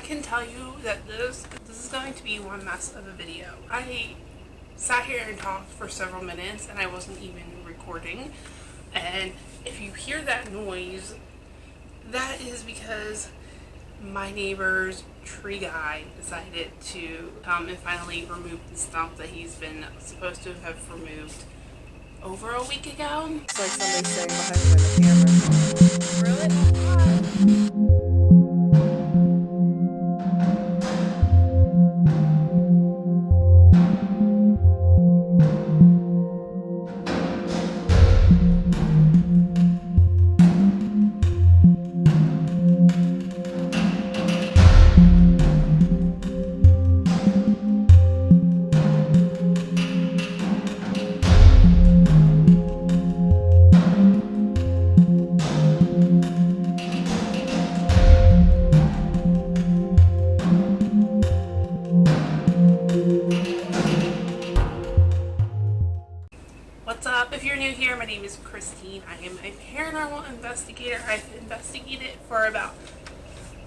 can tell you that this is going to be one mess of a video. I sat here and talked for several minutes and I wasn't even recording. And if you hear that noise, that is because my neighbor's tree guy decided to come and finally remove the stump that he's been supposed to have removed over a week ago. It's like somebody sitting behind me in the camera. Really? What's up? If you're new here, my name is Christine. I am a paranormal investigator. I've investigated for about,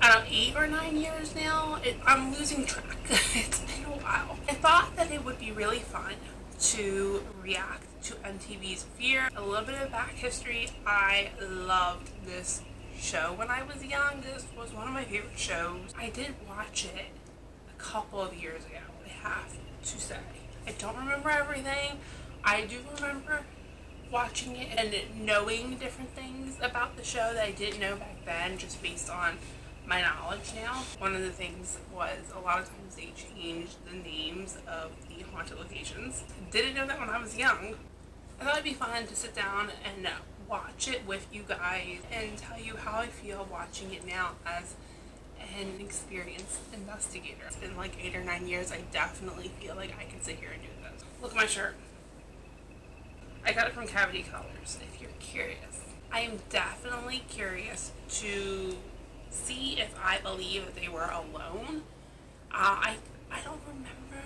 8 or 9 years now. I'm losing track. It's been a while. I thought that it would be really fun to react to MTV's Fear. A little bit of back history. I loved this show when I was young. This was one of my favorite shows. I did watch it a couple of years ago, I have to say. I don't remember everything. I do remember watching it and knowing different things about the show that I didn't know back then, just based on my knowledge now. One of the things was a lot of times they changed the names of the haunted locations. Didn't know that when I was young. I thought it'd be fun to sit down and watch it with you guys and tell you how I feel watching it now as an experienced investigator. It's been like 8 or 9 years. I definitely feel like I can sit here and do this. Look at my shirt. I got it from Cavity Colors, if you're curious. I am definitely curious to see if I believe that they were alone. I don't remember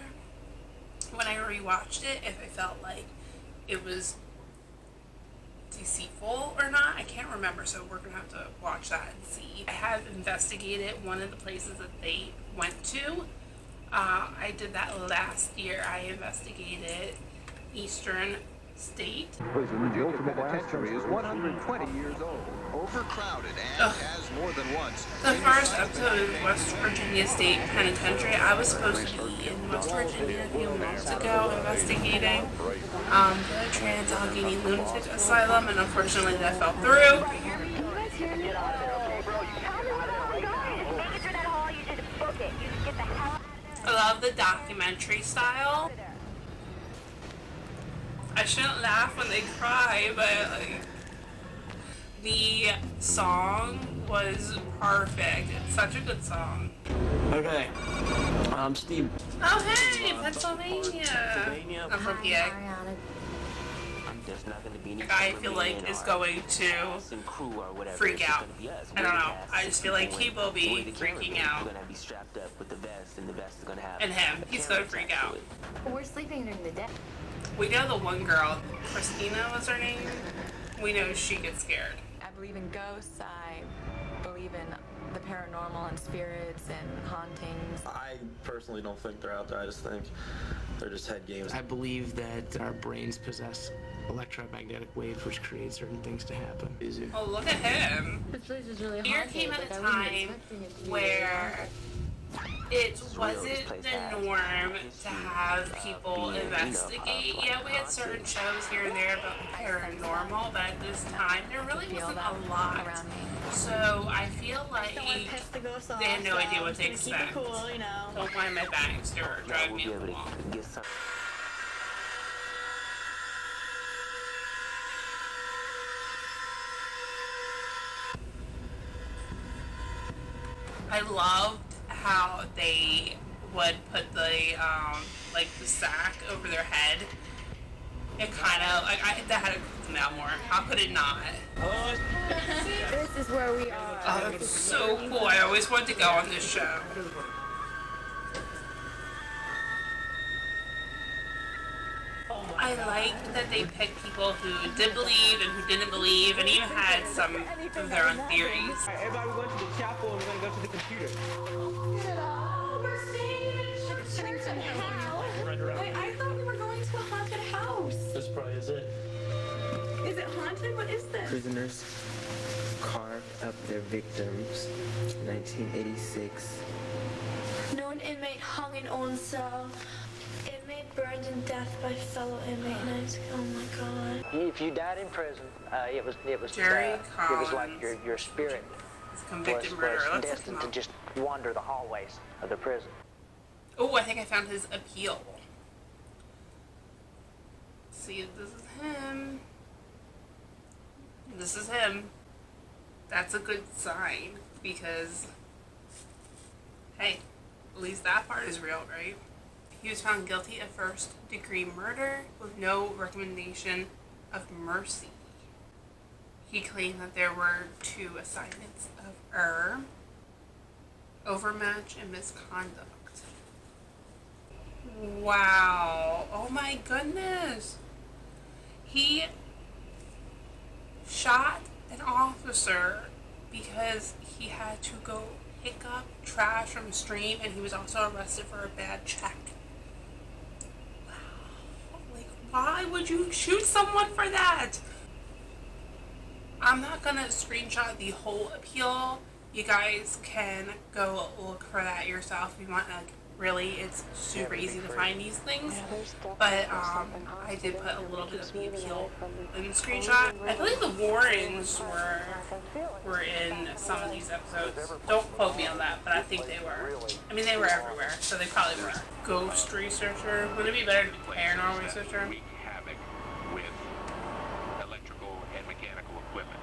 when I rewatched it if I felt like it was deceitful or not. I can't remember, so we're gonna have to watch that and see. I have investigated one of the places that they went to. I did that last year. I investigated Eastern State. Prison, the ultimate penitentiary is 120 years old. Overcrowded and has more than once. The first episode of West Virginia State Penitentiary. I was supposed to be in West Virginia a few months ago investigating the Trans Allegheny Lunatic Asylum, and unfortunately that fell through. I love the documentary style. I shouldn't laugh when they cry, but like, the song was perfect. It's such a good song. Okay, I'm Steve. Oh hey, Pennsylvania. I'm from PA. I feel like is going to freak out. I don't know. I just feel like he will be freaking out. And him, he's gonna freak out. We're sleeping during the day. We know the one girl, Christina was her name. We know she gets scared. I believe in ghosts. I believe in the paranormal and spirits and hauntings. I personally don't think they're out there. I just think they're just head games. I believe that our brains possess electromagnetic waves which create certain things to happen. Oh, look at him. This place is really Fear haunted. came at a I wasn't time expecting it to be where it wasn't the norm to have people investigate. Yeah, we had certain shows here and there about paranormal, but at this time there really wasn't a lot. So I feel like they had no idea what to expect. Don't mind my bags, they're driving me along. I loved how they would put the the sack over their head. It kind of like that had to come out more. How could it not? This is where we are. Oh, that's so cool. I always wanted to go on this show. I liked that they picked people who did believe and who didn't believe, and even had some of their own theories. Alright, everybody, we're going to the chapel and we're going to go to the computer. We're staying in a church in hell. Wait, I thought we were going to a haunted house. This probably is it. Is it haunted? What is this? Prisoners carved up their victims. 1986. Known inmate hung in own cell. Inmate burned to death by fellow inmate. And I was, oh my god. If you died in prison, it was Jerry like your spirit Convicted was murderer. Let's look him destined to up. just wander the hallways of the prison. Oh, I think I found his appeal. See, this is him. This is him. That's a good sign because, hey, at least that part is real, right? He was found guilty of first-degree murder with no recommendation of mercy. He claimed that there were 2 assignments of error, overmatch, and misconduct. Wow. Oh my goodness. He shot an officer because he had to go pick up trash from a stream, and he was also arrested for a bad check. Wow. Like, why would you shoot someone for that? I'm not gonna screenshot the whole appeal. You guys can go look for that yourself if you want. Like, really, it's super easy to find these things. But I did put a little bit of the appeal in the screenshot. I believe the Warrens were in some of these episodes. Don't quote me on that, but I think they were. I mean, they were everywhere, so they probably were. Ghost researcher. Wouldn't it be better to be paranormal researcher? Havoc with electrical and mechanical equipment.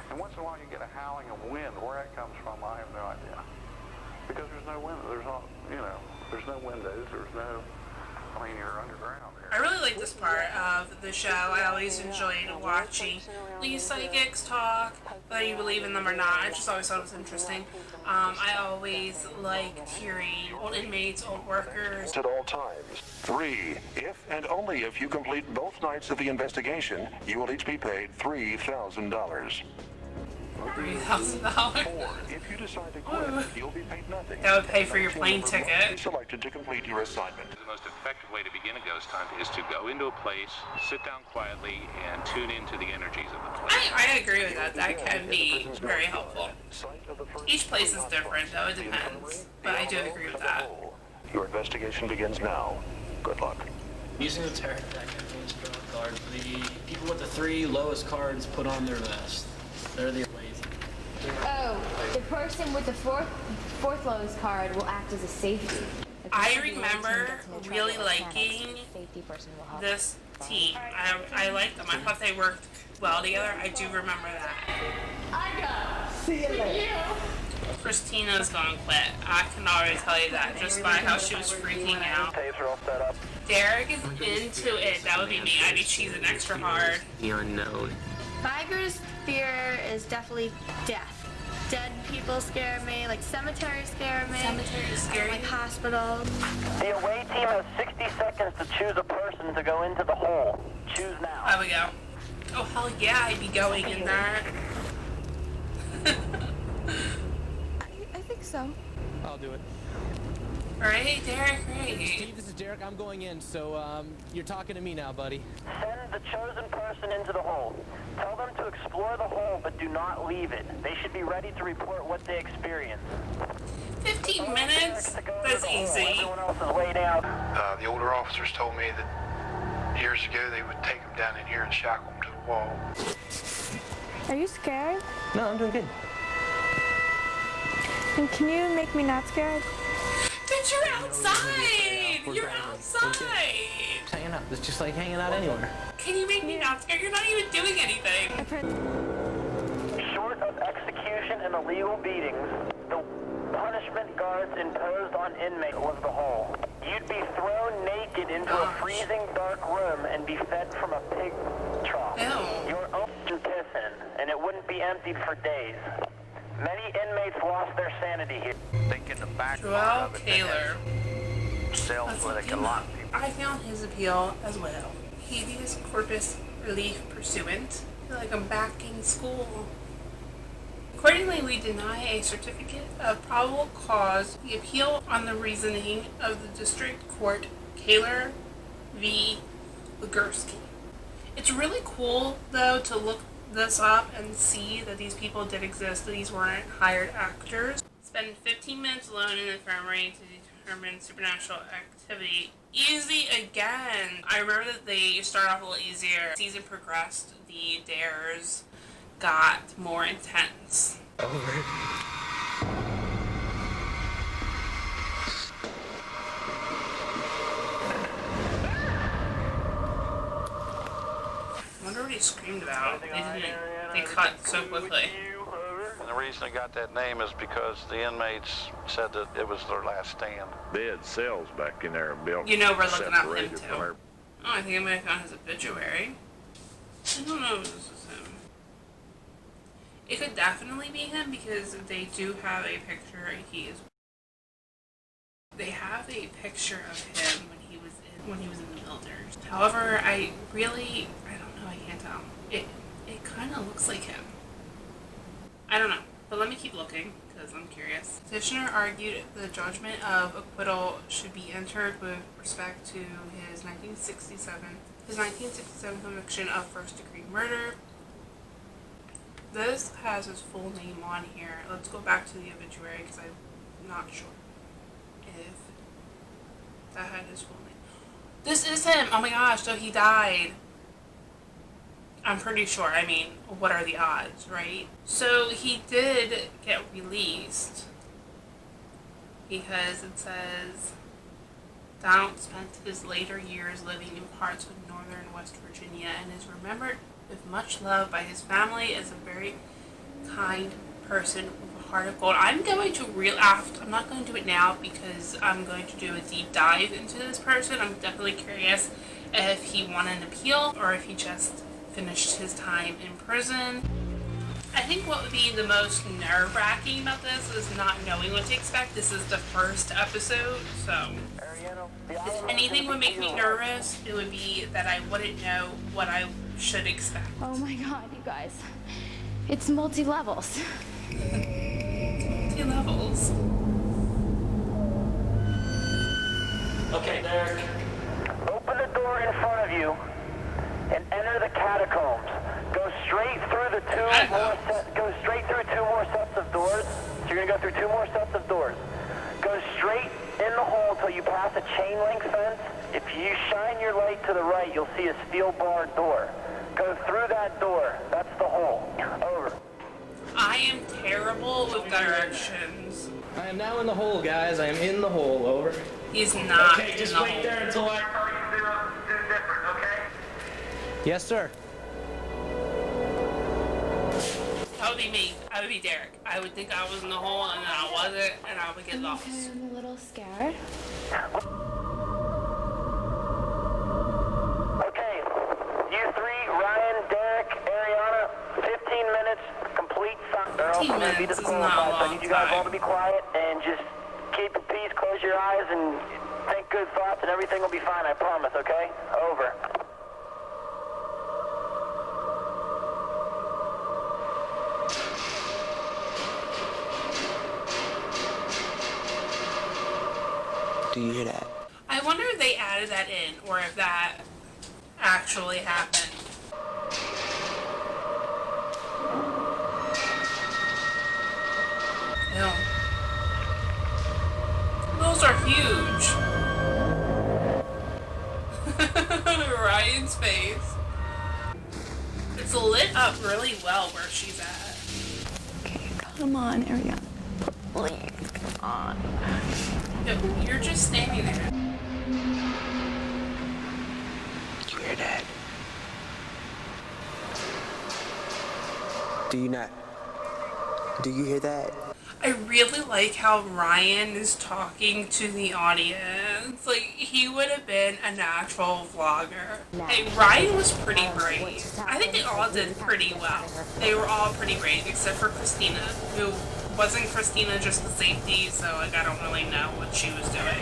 And once in a while you get a howling of wind. Where that comes from, I have no idea. Because there's no wind. There's not, there's no windows. There's no, you're underground here. I really like this part of the show. I always enjoyed watching these psychics talk, whether you believe in them or not. I just always thought it was interesting. I always liked hearing old inmates, old workers. At all times. 3. If and only if you complete both nights of the investigation, you will each be paid $3,000. $3,000. 4. If you decide to quit, you'll be paid nothing. That would pay for your plane ticket. Selected to complete your assignment. The most effective way to begin a ghost hunt is to go into a place, sit down quietly, and tune into the energies of the place. I agree with that. That can be very helpful. Each place is different, though. It depends. But I do agree with that. Your investigation begins now. Good luck. Using the tarot deck influence draw card, the people with the 3 lowest cards put on their vest. They're the lazy. Oh, the person with the fourth lowest card will act as a safety. I remember really liking this team. I liked them. I thought they worked well together. I do remember that. See you later. Christina's gonna quit. I can already tell you that just by how she was freaking out. Derek is into it. That would be me. I'd be cheesing extra hard. The unknown. My greatest fear is definitely death. Dead people scare me, like cemeteries scare me. Cemeteries scare like you? hospitals. The away team has 60 seconds to choose a person to go into the hole. Choose now. There we go. Oh, hell yeah, I'd be going in that. I think so. I'll do it. Alright, Derek, great. Steve, this is Derek. I'm going in, so you're talking to me now, buddy. Send the chosen person into the hole. Tell them to explore the hole, but do not leave it. They should be ready to report what they experience. 15 minutes? That's easy. Everyone else is way down. The older officers told me that years ago they would take them down in here and shackle them to the wall. Are you scared? No, I'm doing good. And can you make me not scared? But you're outside! You're outside! Just hanging out. It's just like hanging out anywhere. Can you make me not scared? You're not even doing anything. Short of execution and illegal beatings, the punishment guards imposed on inmates was the hole. You'd be thrown naked into a freezing dark room and be fed from a pig trough. Ew. Your own piss in, and it wouldn't be emptied for days. Many inmates lost their sanity here. Think in the back Joel of it, Taylor. cells That's where they the can thing. lock people. I found his appeal as well. habeas corpus relief pursuant. I feel like I'm back in school. Accordingly, we deny a certificate of probable cause. We appeal on the reasoning of the District Court Kaler v. Legursky. It's really cool, though, to look this up and see that these people did exist, that these weren't hired actors. Spend 15 minutes alone in the infirmary to determine supernatural activity. Easy again! I remember that they started off a little easier. As the season progressed, the dares got more intense. Over. I wonder what he screamed about. They cut so quickly. And the reason they got that name is because the inmates said that it was their last stand. They had cells back in there built. You know we're looking at him separated too. from her. Oh, I think I might have found his obituary. I don't know if this is him. It could definitely be him because they do have a picture. They have a picture of him when he was in the military. However, I don't know. I can't tell. It kind of looks like him. I don't know, but let me keep looking because I'm curious. Petitioner argued the judgment of acquittal should be entered with respect to his 1967 conviction of first-degree murder. This has his full name on here. Let's go back to the obituary because I'm not sure if that had his full name. This is him! Oh my gosh, so he died. I'm pretty sure. I mean, what are the odds, right? So he did get released because it says Donald spent his later years living in parts of northern West Virginia and is remembered with much love by his family as a very kind person with a heart of gold. I'm going to I'm not going to do it now because I'm going to do a deep dive into this person. I'm definitely curious if he won an appeal or if he just finished his time in prison. I think what would be the most nerve-wracking about this is not knowing what to expect. This is the first episode, so if anything would make me nervous, it would be that I wouldn't know what I should expect. Oh my god, you guys. It's multi-levels. Multi-levels. Okay, Derek. Open the door in front of you and enter the catacombs. Go straight through two more sets of doors. So you're gonna go through two more sets of doors. Go straight in the hole till you pass a chain link fence. If you shine your light to the right, you'll see a steel barred door. Go through that door. That's the hole. Over. I am terrible with directions. I am now in the hole, guys. I am in the hole. Over. He's not Okay, in just the wait hole. there until I... Yes, sir. That would be me. I would be Derek. I would think I was in the hole and then I wasn't, and I would get lost. Okay, I'm a little scared. Okay, you three, Ryan, Derek, Ariana, 15 minutes, complete silence. They're also 15 going to be minutes is disqualified, not a so I long need you guys all time. to be quiet and just keep the peace, close your eyes, and think good thoughts, and everything will be fine, I promise, okay? Over. Do you hear that? I wonder if they added that in or if that actually happened. Ew. Those are huge. Ryan's face. It's lit up really well where she's at. Okay, come on, Ariana. Please, come on. Yo, you're just standing there. Did you hear that? Do you not? Do you hear that? I really like how Ryan is talking to the audience. Like, he would have been a natural vlogger. Hey, Ryan was pretty brave. I think they all did pretty well. They were all pretty brave, except for Christina, who wasn't Christina just the safety, so like I don't really know what she was doing.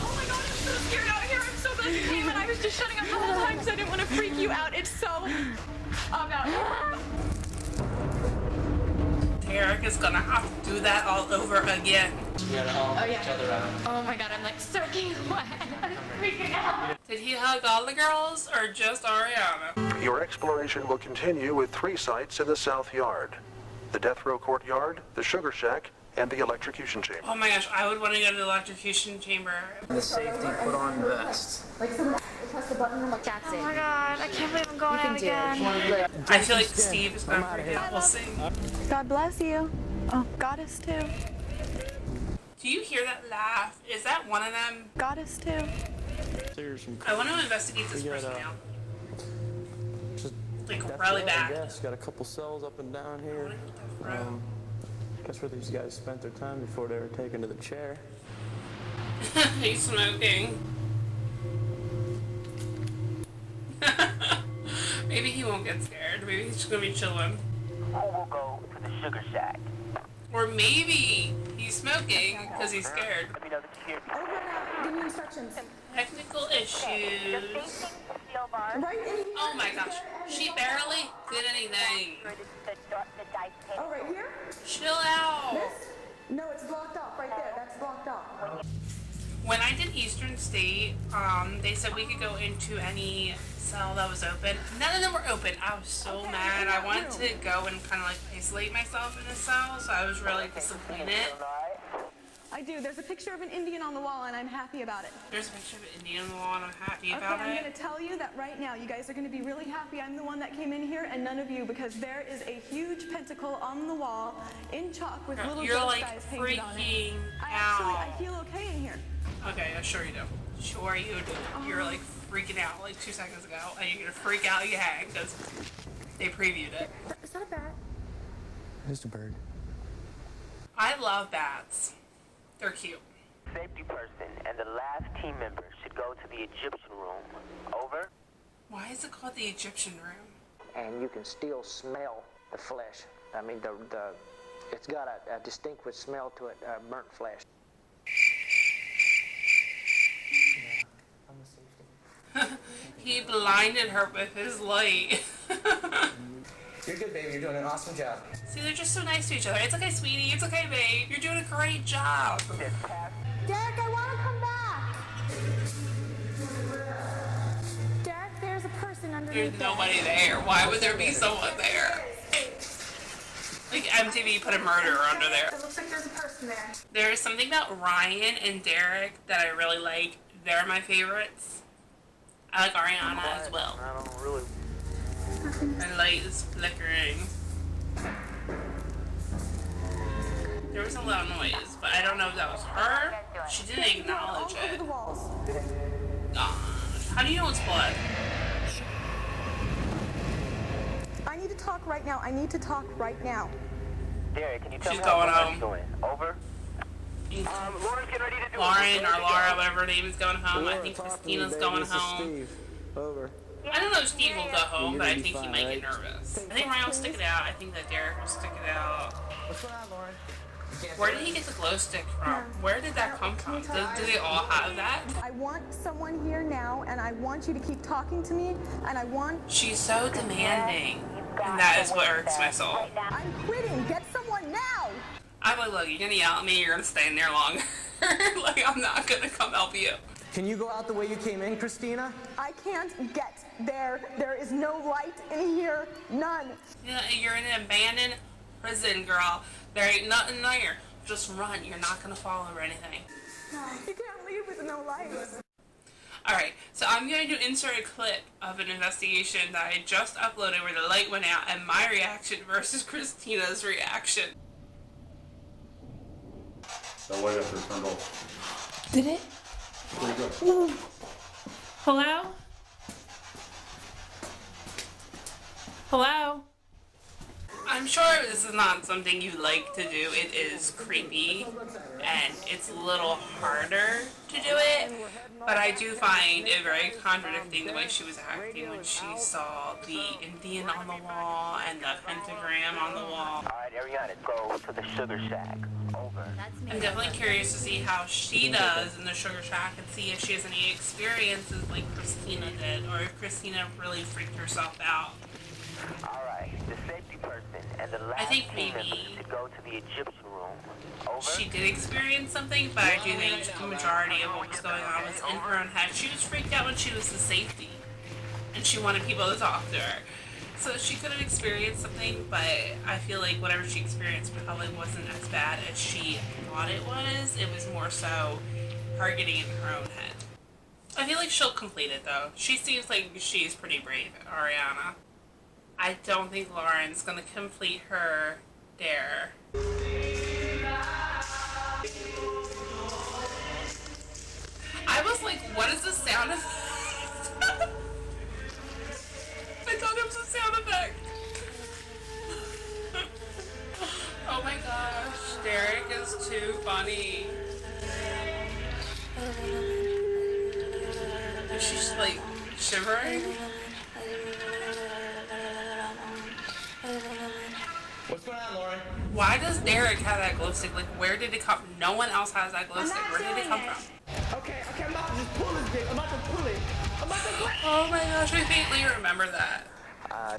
Oh my god, I'm so scared out here. I'm so okay, but I was just shutting up the whole time because I didn't want to freak you out. It's so about. Derek is gonna have to do that all over again. We gotta all help each other out. Oh my god, I'm like soaking wet. I'm freaking out. Did he hug all the girls or just Ariana? Your exploration will continue with 3 sites in the South Yard: the Death Row Courtyard, the Sugar Shack, and the Electrocution Chamber. Oh my gosh, I would want to go to the electrocution chamber. The safety, put on vests. Like someone press the button and like that's it. Oh my god, I can't believe I'm going out again. I feel like Steve is gonna freak out. We'll see. God bless you. Oh, goddess too. Do you hear that laugh? Is that one of them? Goddess too. I want to investigate this person now. Like That's really right, bad. Yes, got a couple cells up and down here. Guess where these guys spent their time before they were taken to the chair. He's smoking. Maybe he won't get scared. Maybe he's just gonna be chilling. Who will go to the Sugar Shack? Or maybe he's smoking because he's scared. Let me know that you hear me. Over now. Give me instructions. Technical issues. Oh my gosh, she barely did anything. Oh, right here? Chill out. This? No, it's blocked off right there. That's blocked off. When I did Eastern State, they said we could go into any cell that was open. None of them were open. I was so mad. I wanted to go and kind of like isolate myself in a cell, so I was really disappointed. I do. There's a picture of an Indian on the wall, and I'm happy about it. There's a picture of an Indian on the wall, and I'm happy Okay, about I'm it. going to tell you that right now. You guys are going to be really happy I'm the one that came in here and none of you, because there is a huge pentacle on the wall in chalk with little You're ghost like guys painted on it. freaking I out. feel okay in here. Okay, yeah, sure you do. Sure you do. You're like freaking out like 2 seconds ago, and you're gonna freak out again because they previewed it. Is that a bat? It's a bird. I love bats. They're cute. Safety person and the last team member should go to the Egyptian room. Over. Why is it called the Egyptian room? And you can still smell the flesh. I mean, it's got a distinct smell to it, burnt flesh. He blinded her with his light. You're good, baby. You're doing an awesome job. See, they're just so nice to each other. It's okay, sweetie. It's okay, babe. You're doing a great job. Derek, I want to come back. Derek, there's a person underneath. There's nobody there. Why would there be someone there? Like MTV put a murderer under there. It looks like there's a person there. There is something about Ryan and Derek that I really like. They're my favorites. I like Ariana as well. I don't really. Her light is flickering. There was a loud noise, but I don't know if that was her. She didn't acknowledge it. Gosh, how do you know it's blood? I need to talk right now. I need to talk right now. Derek, can you tell She's me how going Lauren's home. doing? Over. Lauren's getting ready to do Lauren or Laura, whatever her name is, going home. I think Christina's going home. Steve. Over. I don't know if Steve will go home, but I think he might get nervous. I think Ryan will stick it out. I think that Derek will stick it out. What's going on, Lauren? Where did he get the glow stick from? Where did that come from? Do they all have that? I want someone here now, and I want you to keep talking to me, and I want... She's so demanding, and that is what irks my soul. I'm quitting. Get someone now. I'm like, look, you're gonna yell at me, you're gonna stay in there longer. Like, I'm not gonna come help you. Can you go out the way you came in, Christina? I can't get there. There is no light in here. None. You're in an abandoned prison, girl. There ain't nothing there. Just run. You're not gonna fall or anything. You can't leave with no lights. Alright, so I'm going to insert a clip of an investigation that I just uploaded where the light went out and my reaction versus Christina's reaction. The light up there turned off. Did it? Pretty good. Hello? I I'm sure this is not something you like to do. It is creepy, and it's a little harder to do it, but I do find it very contradicting the way she was acting when she saw the Indian on the wall and the pentagram on the wall. Alright, Ariana, go to the Sugar Shack. Over. I'm definitely curious to see how she does in the Sugar Shack and see if she has any experiences like Christina did, or if Christina really freaked herself out. Alright, the safety person and the last I think team maybe to go to the Egyptian room. Over. She did experience something, but I do think the majority of what was going on was in her own head. She was freaked out when she was the safety, and she wanted people to talk to her. So she could have experienced something, but I feel like whatever she experienced probably wasn't as bad as she thought it was. It was more so her getting in her own head. I feel like she'll complete it though. She seems like she's pretty brave, Ariana. I don't think Lauren's gonna complete her dare. I was like, what is the sound of? I thought it was a sound effect. Oh my gosh, Derek is too funny. Is she like shivering? What's going on, Lauren? Why does Derek have that glow stick? Like, where did it come? No one else has that glow stick. Where did it come from? Okay, I'm about to just pull this bit. I'm about to pull it. Oh my gosh, I faintly remember that. I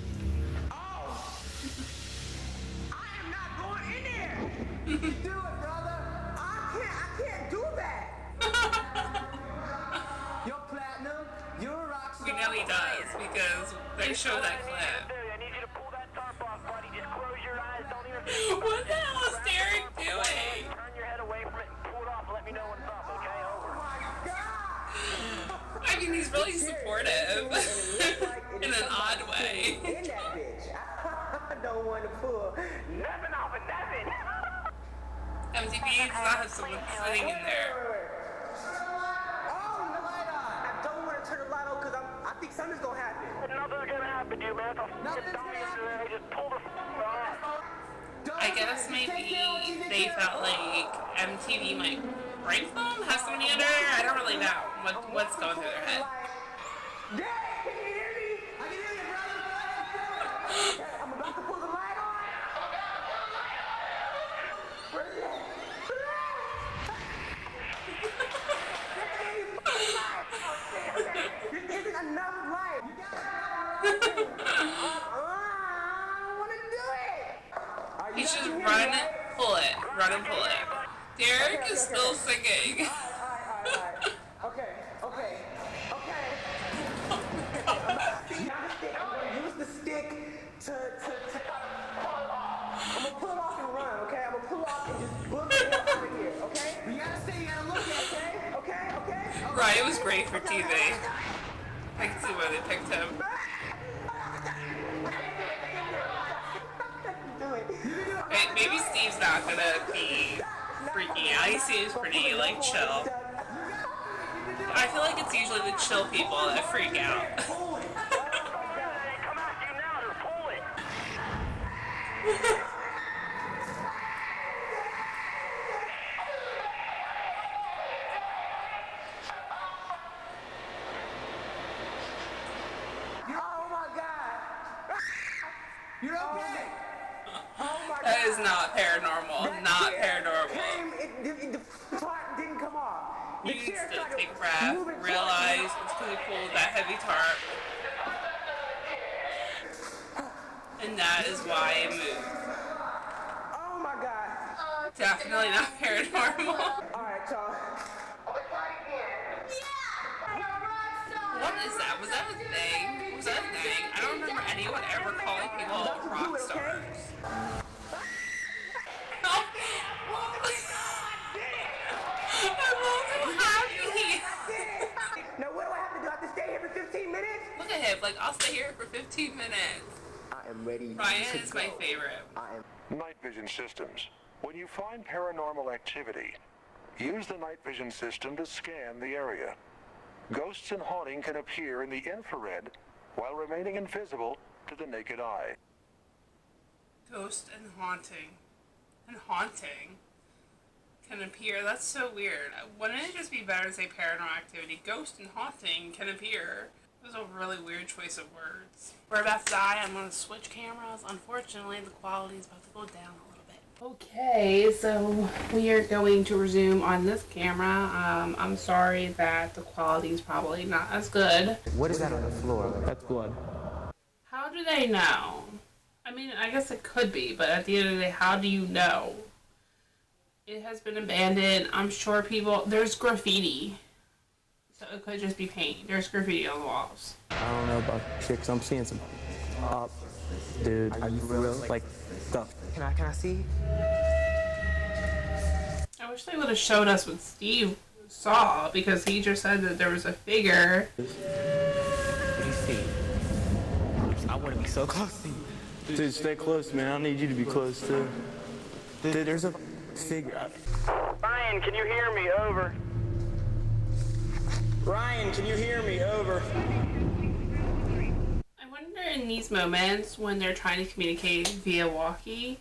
am not going in there. Do it, brother. I can't do that. You're platinum. You're a rock star. We know he does because they show that clip. I need you to pull that tarp off, buddy. Just close your eyes. Don't even. What the hell is Derek doing? Turn your head away from it and pull it off. Let me know when it's off, okay? Over. I mean, he's really supportive in an odd way. In that bitch. I don't want to pull nothing off of nothing. MTV does not have someone sitting in there. Oh, the light on. I don't want to turn the light on because I think something's going to happen. Nothing's gonna happen to you, man. Nothing's going to happen. Just pull the off. I guess maybe they felt like MTV might break them, have somebody under there. I don't really know what's going through their head. Dad, can you hear me? I can hear you, brother. I'm about to pull the light on. Where's it? This isn't enough light. You got it. I don't want to do it. He should run, pull it. Run and pull it. Derek is still singing. Okay. I'm gonna use the stick to I'm gonna pull it off and run, okay? I'm gonna pull it off and just book it out of here, okay? You gotta stay, you gotta look at it, okay? Right, it was great for TV. I can see why they picked him. Wait, maybe Steve's not gonna be freaking out. He seems pretty, like, chill. I feel like it's usually the chill people that freak out. Come at you now to pull it. Oh my God! You're okay? Oh my God! That is not paranormal. Not paranormal. The part didn't come off. You need to take a breath, realize it's because he pulled that heavy tarp. And that is why it moved. Oh my God! Definitely not paranormal. Alright, y'all. What is that? Was that a thing? Was that a thing? I don't remember anyone ever calling people rock stars. I'm also happy. Now what do I have to do? I have to stay here for 15 minutes? Look at him, like, I'll stay here for 15 minutes. I am ready. Ryan is my favorite. Night vision systems. When you find paranormal activity, use the night vision system to scan the area. Ghosts and haunting can appear in the infrared while remaining invisible to the naked eye. Ghost and haunting can appear. That's so weird. Wouldn't it just be better to say paranormal activity? Ghost and haunting can appear. It was a really weird choice of words. We're about to die. I'm going to switch cameras. Unfortunately, the quality is about to go down a little bit. Okay, so we are going to resume on this camera. I'm sorry that the quality is probably not as good. What is that on the floor? That's blood. How do they know? I mean, I guess it could be, but at the end of the day, how do you know? It has been abandoned. I'm sure there's graffiti. So it could just be paint. There's graffiti on the walls. I don't know about chicks. I'm seeing some up. Dude, are you for real? Like stuff. Can I see? I wish they would have showed us what Steve saw, because he just said that there was a figure. What do you see? I want to be so close to you. Dude, stay close, man. I need you to be close too. Dude, there's a figure. Ryan, can you hear me? Over. Ryan, can you hear me? Over. I wonder in these moments when they're trying to communicate via walkie,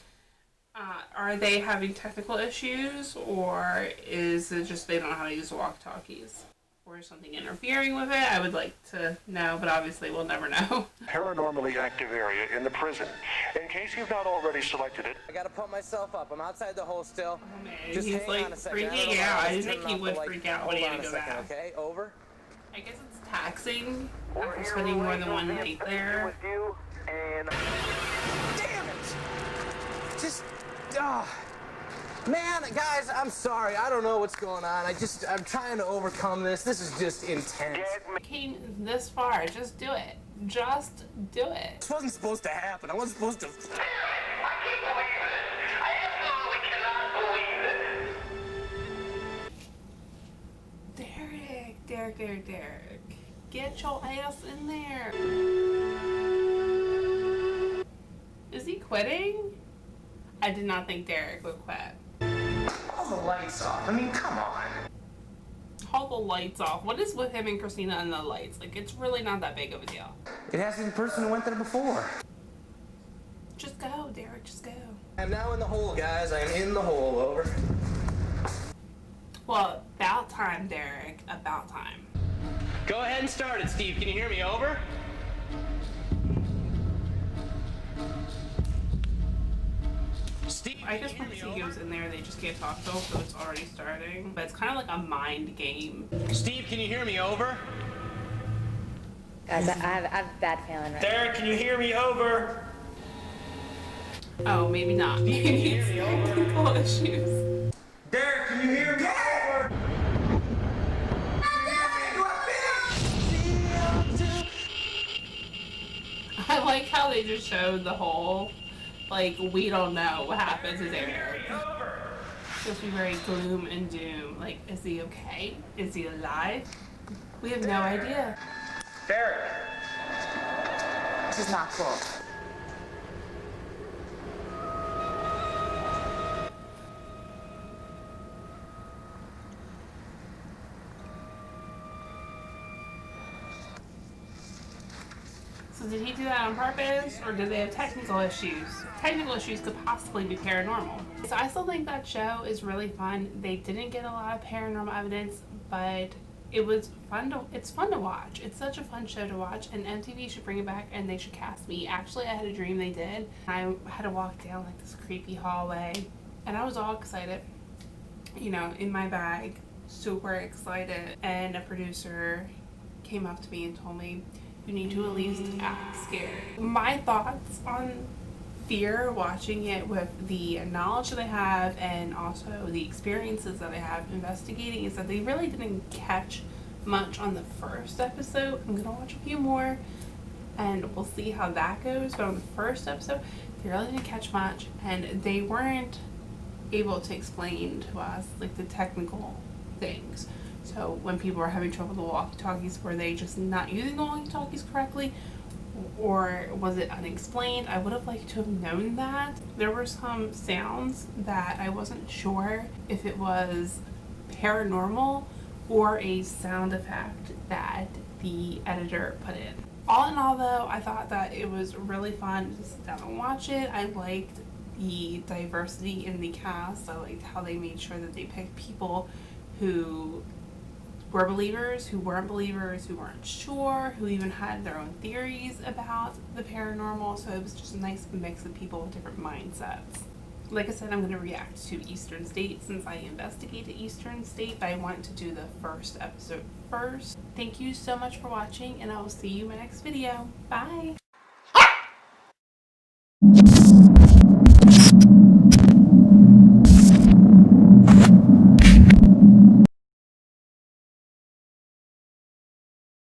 are they having technical issues, or is it just they don't know how to use the walkie-talkies? Or is something interfering with it? I would like to know, but obviously we'll never know. Paranormally active area in the prison. In case you've not already selected it. I gotta pump myself up. I'm outside the hole still. Oh, man, Just he's hang like on a second. freaking out. I didn't think he would freak out when he had to go back. Okay, over. I guess it's taxing after spending more than one night there. With you and Damn it! Just, man, guys, I'm sorry. I don't know what's going on. I'm trying to overcome this. This is just intense. Came this far. Just do it. Just do it. This wasn't supposed to happen. I wasn't supposed to. I can't believe it. I absolutely cannot believe it. Derek. Get your ass in there. Is he quitting? I did not think Derek would quit. All the lights off. I mean, come on. All the lights off. What is with him and Christina and the lights? Like, it's really not that big of a deal. It has to be the person who went there before. Just go, Derek. Just go. I'm now in the hole, guys. I am in the hole. Over. Well, about time, Derek. About time. Go ahead and start it, Steve. Can you hear me? Over? Steve, I guess once he goes in there, they just can't talk to him, so it's already starting. But it's kind of like a mind game. Steve, can you hear me? Over? Guys, I have a bad feeling right Derek, can you hear me? Over. Oh, maybe not. Maybe it's technical issues. Derek, can you hear me? Over. I like how they just showed the whole, like, we don't know what happened to Derek. Supposed to be very gloom and doom. Like, is he okay? Is he alive? We have no idea. Derek. This is not cool. So did he do that on purpose, or did they have technical issues? Technical issues could possibly be paranormal. So I still think that show is really fun. They didn't get a lot of paranormal evidence, but it's fun to watch. It's such a fun show to watch, and MTV should bring it back, and they should cast me. Actually, I had a dream they did. I had to walk down like this creepy hallway, and I was all excited, you know, in my bag, super excited, and a producer came up to me and told me, you need to at least act scared. My thoughts on Fear, watching it with the knowledge that I have and also the experiences that I have investigating, is that they really didn't catch much on the first episode. I'm gonna watch a few more and we'll see how that goes, but on the first episode they really didn't catch much, and they weren't able to explain to us like the technical things. So when people were having trouble with the walkie-talkies, were they just not using the walkie-talkies correctly? Or was it unexplained? I would have liked to have known that. There were some sounds that I wasn't sure if it was paranormal or a sound effect that the editor put in. All in all, though, I thought that it was really fun to sit down and watch it. I liked the diversity in the cast. I liked how they made sure that they picked people who were believers, who weren't believers, who weren't sure, who even had their own theories about the paranormal. So it was just a nice mix of people with different mindsets. Like I said, I'm going to react to Eastern State since I investigated Eastern State, but I wanted to do the first episode first. Thank you so much for watching, and I will see you in my next video. Bye!